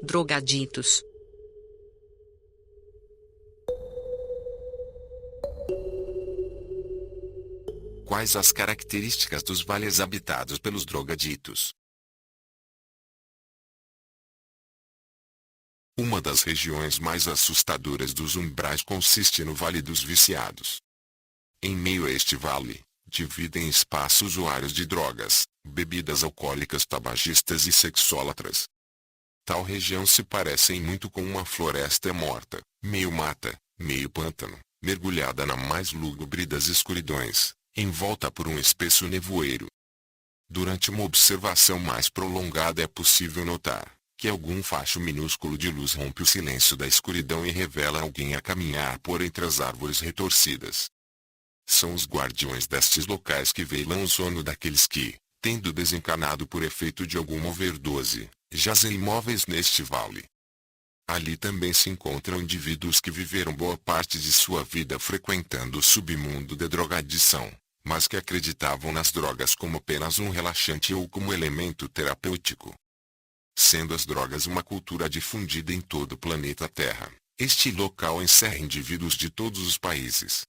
Drogaditos. Quais as características dos vales habitados pelos drogaditos? Uma das regiões mais assustadoras dos umbrais consiste no Vale dos Viciados. Em meio a este vale, dividem espaço usuários de drogas, bebidas alcoólicas, tabagistas e sexólatras. Tal região se parece em muito com uma floresta morta, meio mata, meio pântano, mergulhada na mais lúgubre das escuridões, envolta por um espesso nevoeiro. Durante uma observação mais prolongada é possível notar que algum facho minúsculo de luz rompe o silêncio da escuridão e revela alguém a caminhar por entre as árvores retorcidas. São os guardiões destes locais que velam o sono daqueles que, tendo desencanado por efeito de alguma overdose, jazem imóveis neste vale. Ali também se encontram indivíduos que viveram boa parte de sua vida frequentando o submundo da drogadição, mas que acreditavam nas drogas como apenas um relaxante ou como elemento terapêutico. Sendo as drogas uma cultura difundida em todo o planeta Terra, este local encerra indivíduos de todos os países.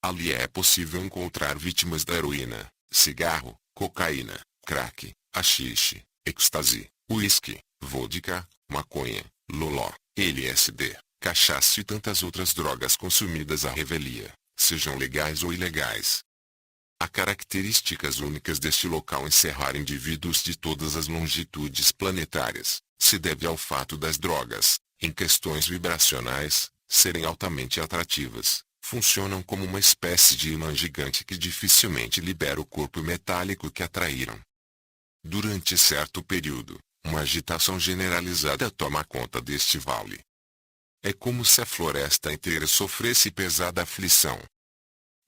Ali é possível encontrar vítimas da heroína, cigarro, cocaína, crack, haxixe, êxtase, uísque, vodka, maconha, loló, LSD, cachaça e tantas outras drogas consumidas à revelia, sejam legais ou ilegais. Há características únicas deste local encerrar indivíduos de todas as longitudes planetárias, se deve ao fato das drogas, em questões vibracionais, serem altamente atrativas, funcionam como uma espécie de imã gigante que dificilmente libera o corpo metálico que atraíram. Durante certo período, uma agitação generalizada toma conta deste vale. É como se a floresta inteira sofresse pesada aflição.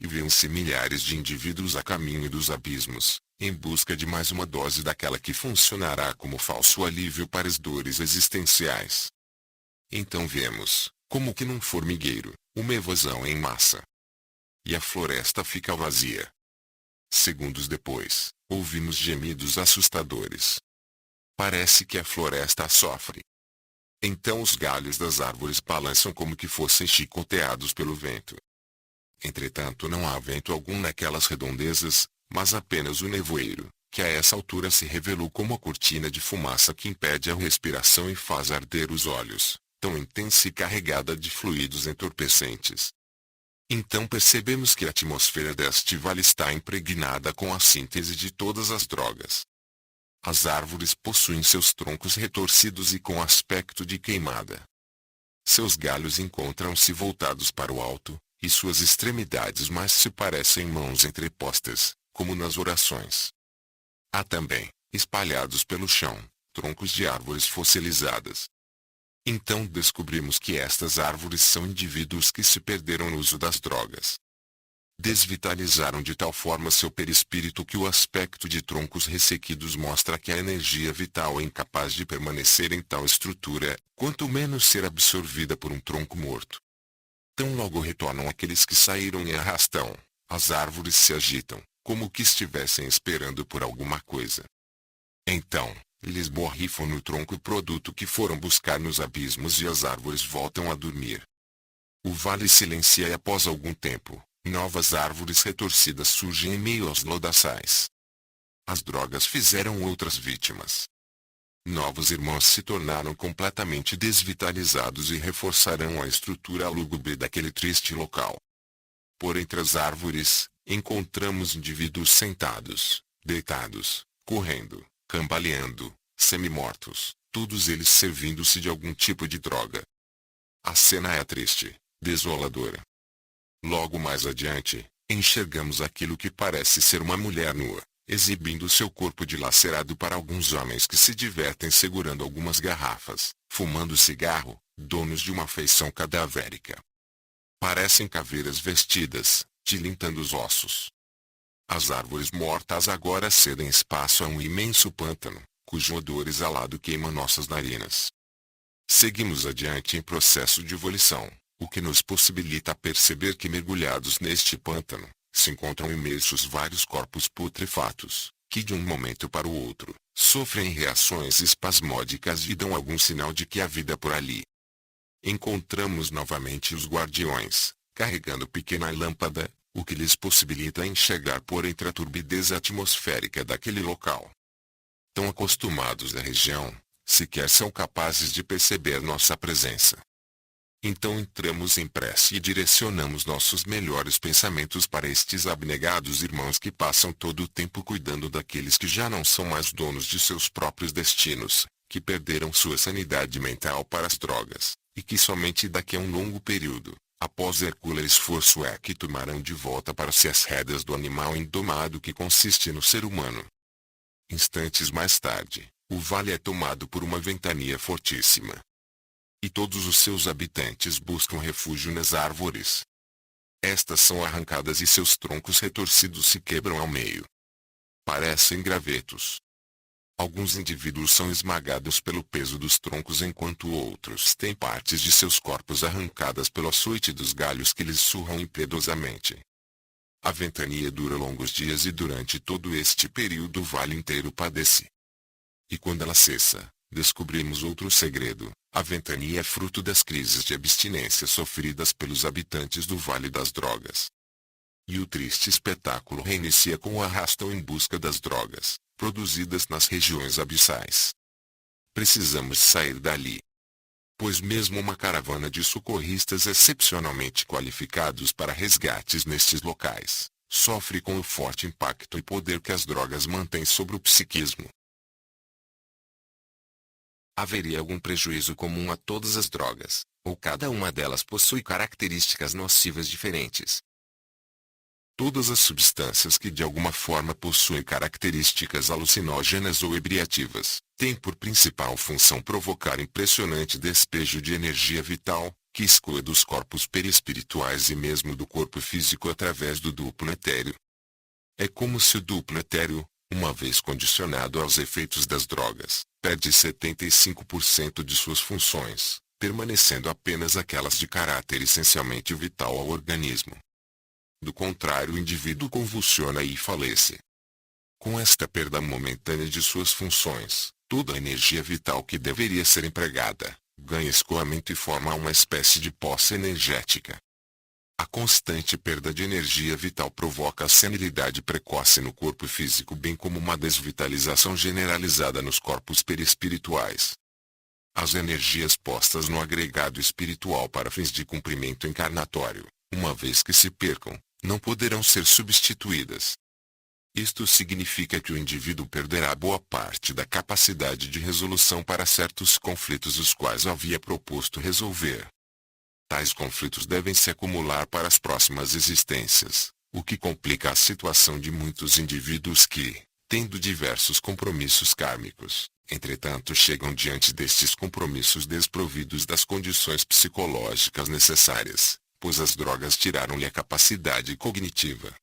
E viam-se milhares de indivíduos a caminho dos abismos, em busca de mais uma dose daquela que funcionará como falso alívio para as dores existenciais. Então vemos, como que num formigueiro, uma evasão em massa. E a floresta fica vazia. Segundos depois, ouvimos gemidos assustadores. Parece que a floresta sofre. Então os galhos das árvores balançam como que fossem chicoteados pelo vento. Entretanto não há vento algum naquelas redondezas, mas apenas o nevoeiro, que a essa altura se revelou como a cortina de fumaça que impede a respiração e faz arder os olhos, tão intensa e carregada de fluidos entorpecentes. Então percebemos que a atmosfera deste vale está impregnada com a síntese de todas as drogas. As árvores possuem seus troncos retorcidos e com aspecto de queimada. Seus galhos encontram-se voltados para o alto, e suas extremidades mais se parecem mãos entrepostas, como nas orações. Há também, espalhados pelo chão, troncos de árvores fossilizadas. Então descobrimos que estas árvores são indivíduos que se perderam no uso das drogas. Desvitalizaram de tal forma seu perispírito que o aspecto de troncos ressequidos mostra que a energia vital é incapaz de permanecer em tal estrutura, quanto menos ser absorvida por um tronco morto. Tão logo retornam aqueles que saíram em arrastão, as árvores se agitam, como que estivessem esperando por alguma coisa. Então, lhes borrifam no tronco o produto que foram buscar nos abismos e as árvores voltam a dormir. O vale silencia e após algum tempo, novas árvores retorcidas surgem em meio aos lodaçais. As drogas fizeram outras vítimas. Novos irmãos se tornaram completamente desvitalizados e reforçarão a estrutura lúgubre daquele triste local. Por entre as árvores, encontramos indivíduos sentados, deitados, correndo, cambaleando, semi-mortos, todos eles servindo-se de algum tipo de droga. A cena é triste, desoladora. Logo mais adiante, enxergamos aquilo que parece ser uma mulher nua, exibindo seu corpo dilacerado para alguns homens que se divertem segurando algumas garrafas, fumando cigarro, donos de uma feição cadavérica. Parecem caveiras vestidas, tilintando os ossos. As árvores mortas agora cedem espaço a um imenso pântano, cujo odor exalado queima nossas narinas. Seguimos adiante em processo de evolução, o que nos possibilita perceber que mergulhados neste pântano, se encontram imersos vários corpos putrefatos, que de um momento para o outro, sofrem reações espasmódicas e dão algum sinal de que há vida por ali. Encontramos novamente os guardiões, carregando pequena lâmpada, o que lhes possibilita enxergar por entre a turbidez atmosférica daquele local. Tão acostumados à região, sequer são capazes de perceber nossa presença. Então entramos em prece e direcionamos nossos melhores pensamentos para estes abnegados irmãos que passam todo o tempo cuidando daqueles que já não são mais donos de seus próprios destinos, que perderam sua sanidade mental para as drogas, e que somente daqui a um longo período, após hercúleo esforço é que tomarão de volta para si as rédeas do animal indomado que consiste no ser humano. Instantes mais tarde, o vale é tomado por uma ventania fortíssima. E todos os seus habitantes buscam refúgio nas árvores. Estas são arrancadas e seus troncos retorcidos se quebram ao meio. Parecem gravetos. Alguns indivíduos são esmagados pelo peso dos troncos enquanto outros têm partes de seus corpos arrancadas pelo açoite dos galhos que lhes surram impiedosamente. A ventania dura longos dias e durante todo este período o vale inteiro padece. E quando ela cessa, descobrimos outro segredo: a ventania é fruto das crises de abstinência sofridas pelos habitantes do Vale das Drogas. E o triste espetáculo reinicia com o arrastão em busca das drogas, produzidas nas regiões abissais. Precisamos sair dali. Pois mesmo uma caravana de socorristas excepcionalmente qualificados para resgates nestes locais, sofre com o forte impacto e poder que as drogas mantêm sobre o psiquismo. Haveria algum prejuízo comum a todas as drogas, ou cada uma delas possui características nocivas diferentes? Todas as substâncias que de alguma forma possuem características alucinógenas ou ebriativas, têm por principal função provocar impressionante despejo de energia vital, que escoa dos corpos perispirituais e mesmo do corpo físico através do duplo etéreo. É como se o duplo etéreo, uma vez condicionado aos efeitos das drogas, perde 75% de suas funções, permanecendo apenas aquelas de caráter essencialmente vital ao organismo. Do contrário, o indivíduo convulsiona e falece. Com esta perda momentânea de suas funções, toda a energia vital que deveria ser empregada, ganha escoamento e forma uma espécie de poça energética. A constante perda de energia vital provoca a senilidade precoce no corpo físico bem como uma desvitalização generalizada nos corpos perispirituais. As energias postas no agregado espiritual para fins de cumprimento encarnatório, uma vez que se percam, não poderão ser substituídas. Isto significa que o indivíduo perderá boa parte da capacidade de resolução para certos conflitos os quais havia proposto resolver. Tais conflitos devem se acumular para as próximas existências, o que complica a situação de muitos indivíduos que, tendo diversos compromissos kármicos, entretanto chegam diante destes compromissos desprovidos das condições psicológicas necessárias, pois as drogas tiraram-lhe a capacidade cognitiva.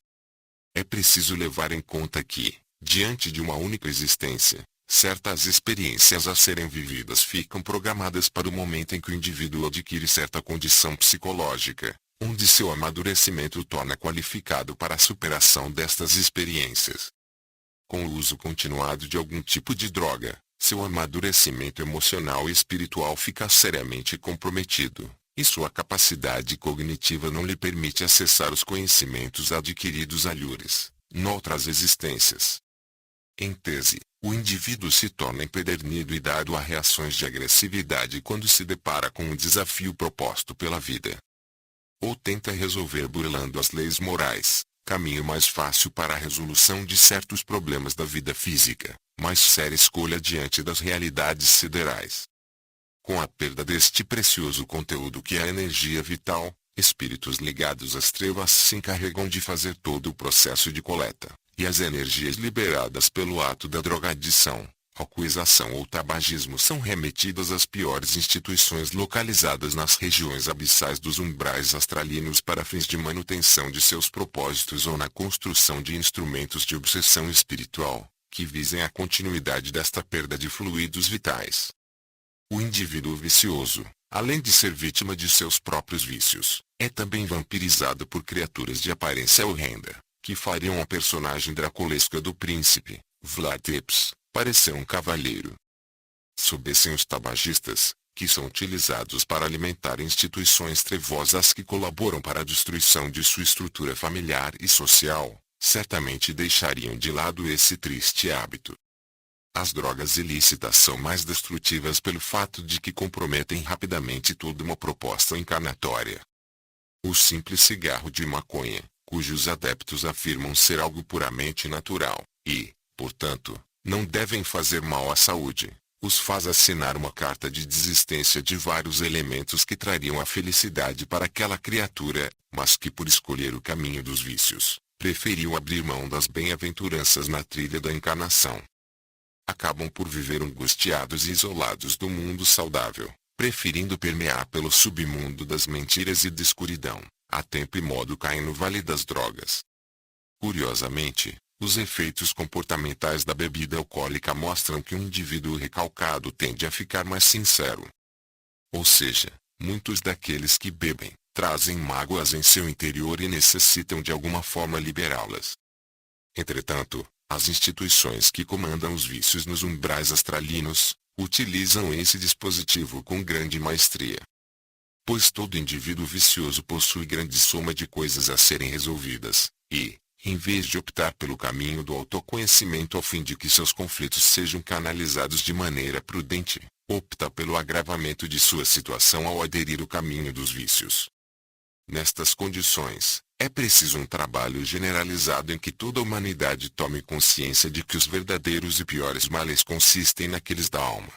É preciso levar em conta que, diante de uma única existência, certas experiências a serem vividas ficam programadas para o momento em que o indivíduo adquire certa condição psicológica, onde seu amadurecimento o torna qualificado para a superação destas experiências. Com o uso continuado de algum tipo de droga, seu amadurecimento emocional e espiritual fica seriamente comprometido, e sua capacidade cognitiva não lhe permite acessar os conhecimentos adquiridos alhures, noutras existências. Em tese, o indivíduo se torna empedernido e dado a reações de agressividade quando se depara com um desafio proposto pela vida. Ou tenta resolver burlando as leis morais, caminho mais fácil para a resolução de certos problemas da vida física, mais séria escolha diante das realidades siderais. Com a perda deste precioso conteúdo que é a energia vital, espíritos ligados às trevas se encarregam de fazer todo o processo de coleta, e as energias liberadas pelo ato da drogadição, alcoolização ou tabagismo são remetidas às piores instituições localizadas nas regiões abissais dos umbrais astralinos para fins de manutenção de seus propósitos ou na construção de instrumentos de obsessão espiritual, que visem a continuidade desta perda de fluidos vitais. O indivíduo vicioso, além de ser vítima de seus próprios vícios, é também vampirizado por criaturas de aparência horrenda, que fariam a personagem draculesca do príncipe, Vlad Tepes, pareceu um cavalheiro. Soubessem os tabagistas, que são utilizados para alimentar instituições trevosas que colaboram para a destruição de sua estrutura familiar e social, certamente deixariam de lado esse triste hábito. As drogas ilícitas são mais destrutivas pelo fato de que comprometem rapidamente toda uma proposta encarnatória. O simples cigarro de maconha, cujos adeptos afirmam ser algo puramente natural, e, portanto, não devem fazer mal à saúde, os faz assinar uma carta de desistência de vários elementos que trariam a felicidade para aquela criatura, mas que por escolher o caminho dos vícios, preferiu abrir mão das bem-aventuranças na trilha da encarnação. Acabam por viver angustiados e isolados do mundo saudável, preferindo permear pelo submundo das mentiras e da escuridão, a tempo e modo caem no vale das drogas. Curiosamente, os efeitos comportamentais da bebida alcoólica mostram que um indivíduo recalcado tende a ficar mais sincero. Ou seja, muitos daqueles que bebem, trazem mágoas em seu interior e necessitam de alguma forma liberá-las. Entretanto, as instituições que comandam os vícios nos umbrais astralinos, utilizam esse dispositivo com grande maestria. Pois todo indivíduo vicioso possui grande soma de coisas a serem resolvidas, e, em vez de optar pelo caminho do autoconhecimento a fim de que seus conflitos sejam canalizados de maneira prudente, opta pelo agravamento de sua situação ao aderir ao caminho dos vícios. Nestas condições, é preciso um trabalho generalizado em que toda a humanidade tome consciência de que os verdadeiros e piores males consistem naqueles da alma.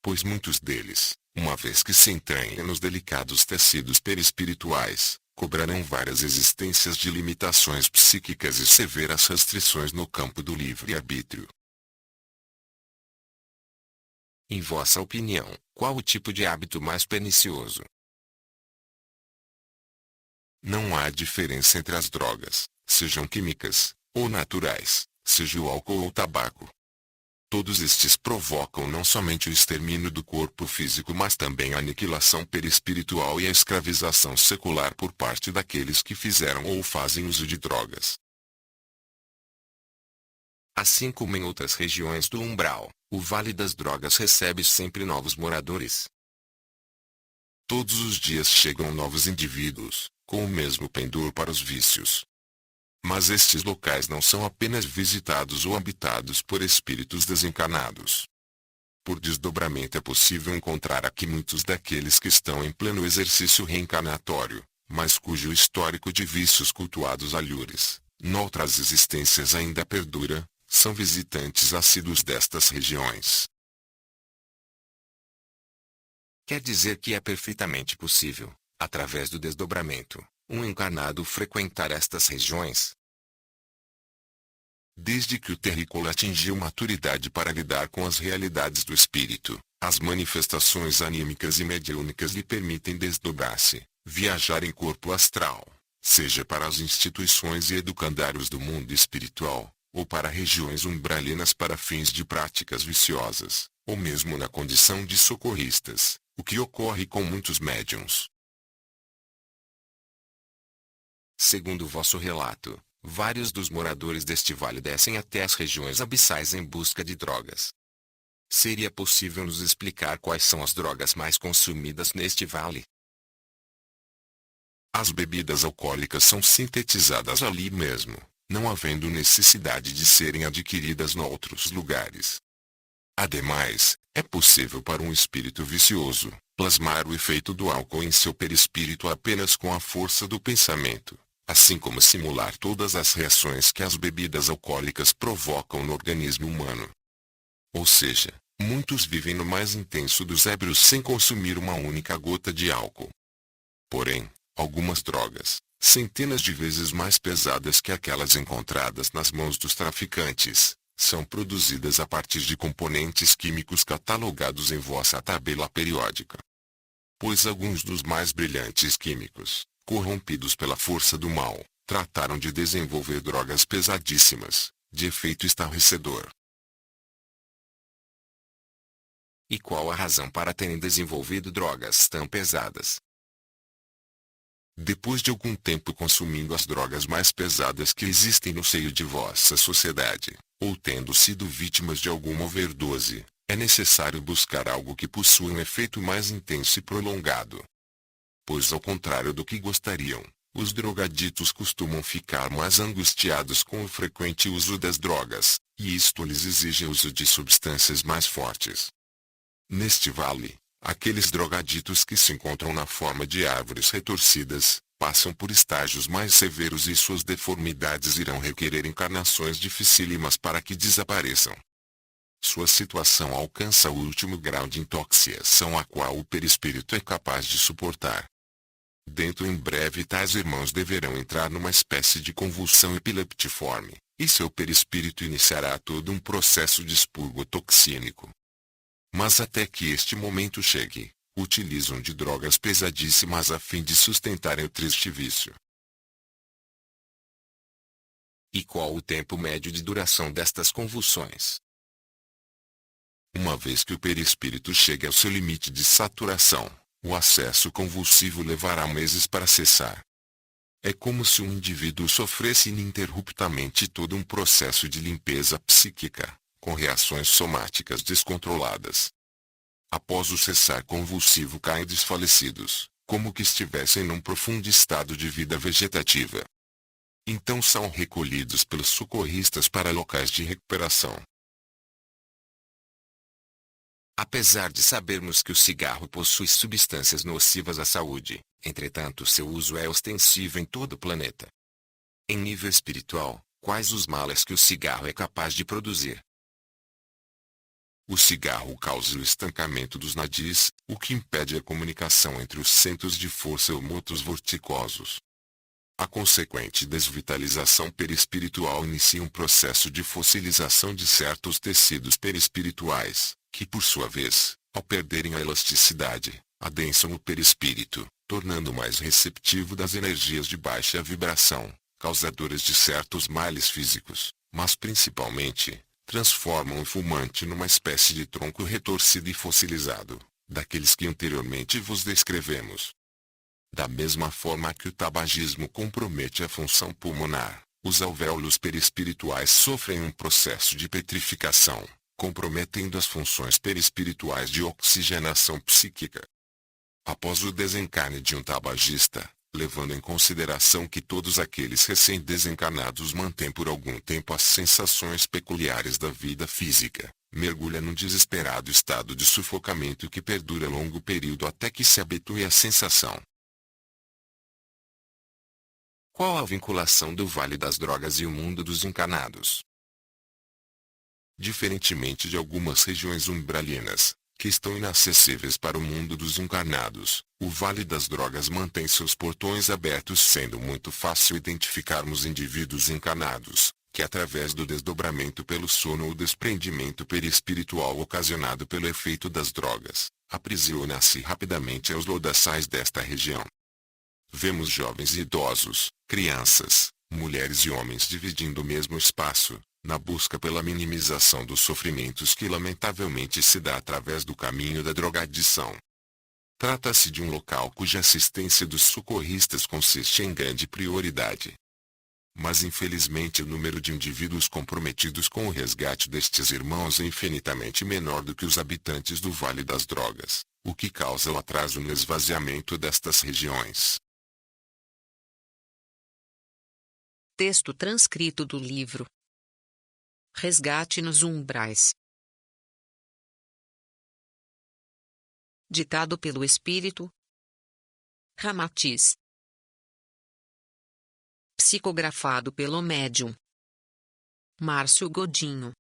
Pois muitos deles, uma vez que se entranhem nos delicados tecidos perispirituais, cobrarão várias existências de limitações psíquicas e severas restrições no campo do livre-arbítrio. Em vossa opinião, qual o tipo de hábito mais pernicioso? Não há diferença entre as drogas, sejam químicas, ou naturais, seja o álcool ou o tabaco. Todos estes provocam não somente o extermínio do corpo físico mas também a aniquilação perispiritual e a escravização secular por parte daqueles que fizeram ou fazem uso de drogas. Assim como em outras regiões do umbral, o Vale das Drogas recebe sempre novos moradores. Todos os dias chegam novos indivíduos, com o mesmo pendor para os vícios. Mas estes locais não são apenas visitados ou habitados por espíritos desencarnados. Por desdobramento é possível encontrar aqui muitos daqueles que estão em pleno exercício reencarnatório, mas cujo histórico de vícios cultuados alhures, noutras existências ainda perdura, são visitantes assíduos destas regiões. Quer dizer que é perfeitamente possível, através do desdobramento, um encarnado frequentar estas regiões? Desde que o terrícola atingiu maturidade para lidar com as realidades do espírito, as manifestações anímicas e mediúnicas lhe permitem desdobrar-se, viajar em corpo astral, seja para as instituições e educandários do mundo espiritual, ou para regiões umbralinas para fins de práticas viciosas, ou mesmo na condição de socorristas, o que ocorre com muitos médiuns. Segundo o vosso relato, vários dos moradores deste vale descem até as regiões abissais em busca de drogas. Seria possível nos explicar quais são as drogas mais consumidas neste vale? As bebidas alcoólicas são sintetizadas ali mesmo, não havendo necessidade de serem adquiridas em outros lugares. Ademais, é possível para um espírito vicioso plasmar o efeito do álcool em seu perispírito apenas com a força do pensamento, assim como simular todas as reações que as bebidas alcoólicas provocam no organismo humano. Ou seja, muitos vivem no mais intenso dos ébrios sem consumir uma única gota de álcool. Porém, algumas drogas, centenas de vezes mais pesadas que aquelas encontradas nas mãos dos traficantes, são produzidas a partir de componentes químicos catalogados em vossa tabela periódica. Pois alguns dos mais brilhantes químicos, corrompidos pela força do mal, trataram de desenvolver drogas pesadíssimas, de efeito estarrecedor. E qual a razão para terem desenvolvido drogas tão pesadas? Depois de algum tempo consumindo as drogas mais pesadas que existem no seio de vossa sociedade, ou tendo sido vítimas de alguma overdose, é necessário buscar algo que possua um efeito mais intenso e prolongado. Pois ao contrário do que gostariam, os drogaditos costumam ficar mais angustiados com o frequente uso das drogas, e isto lhes exige o uso de substâncias mais fortes. Neste vale, aqueles drogaditos que se encontram na forma de árvores retorcidas, passam por estágios mais severos e suas deformidades irão requerer encarnações dificílimas para que desapareçam. Sua situação alcança o último grau de intoxicação a qual o perispírito é capaz de suportar. Dentro em breve tais irmãos deverão entrar numa espécie de convulsão epileptiforme, e seu perispírito iniciará todo um processo de expurgo toxínico. Mas até que este momento chegue, utilizam de drogas pesadíssimas a fim de sustentarem o triste vício. E qual o tempo médio de duração destas convulsões? Uma vez que o perispírito chegue ao seu limite de saturação, o acesso convulsivo levará meses para cessar. É como se um indivíduo sofresse ininterruptamente todo um processo de limpeza psíquica, com reações somáticas descontroladas. Após o cessar convulsivo caem desfalecidos, como que estivessem num profundo estado de vida vegetativa. Então são recolhidos pelos socorristas para locais de recuperação. Apesar de sabermos que o cigarro possui substâncias nocivas à saúde, entretanto seu uso é ostensivo em todo o planeta. Em nível espiritual, quais os males que o cigarro é capaz de produzir? O cigarro causa o estancamento dos nadis, o que impede a comunicação entre os centros de força ou motos vorticosos. A consequente desvitalização perispiritual inicia um processo de fossilização de certos tecidos perispirituais, que por sua vez, ao perderem a elasticidade, adensam o perispírito, tornando mais receptivo das energias de baixa vibração, causadoras de certos males físicos, mas principalmente, transformam o fumante numa espécie de tronco retorcido e fossilizado, daqueles que anteriormente vos descrevemos. Da mesma forma que o tabagismo compromete a função pulmonar, os alvéolos perispirituais sofrem um processo de petrificação, comprometendo as funções perispirituais de oxigenação psíquica. Após o desencarne de um tabagista, levando em consideração que todos aqueles recém-desencarnados mantêm por algum tempo as sensações peculiares da vida física, mergulha num desesperado estado de sufocamento que perdura longo período até que se habitue à sensação. Qual a vinculação do Vale das Drogas e o mundo dos encarnados? Diferentemente de algumas regiões umbralinas, que estão inacessíveis para o mundo dos encarnados, o Vale das Drogas mantém seus portões abertos, sendo muito fácil identificarmos indivíduos encarnados, que através do desdobramento pelo sono ou desprendimento perispiritual ocasionado pelo efeito das drogas, aprisiona-se rapidamente aos lodaçais desta região. Vemos jovens e idosos, crianças, mulheres e homens dividindo o mesmo espaço, na busca pela minimização dos sofrimentos que lamentavelmente se dá através do caminho da drogadição. Trata-se de um local cuja assistência dos socorristas consiste em grande prioridade. Mas infelizmente o número de indivíduos comprometidos com o resgate destes irmãos é infinitamente menor do que os habitantes do Vale das Drogas, o que causa o atraso no esvaziamento destas regiões. Texto transcrito do livro Resgate nos Umbrais. Ditado pelo Espírito Ramatiz. Psicografado pelo médium Márcio Godinho.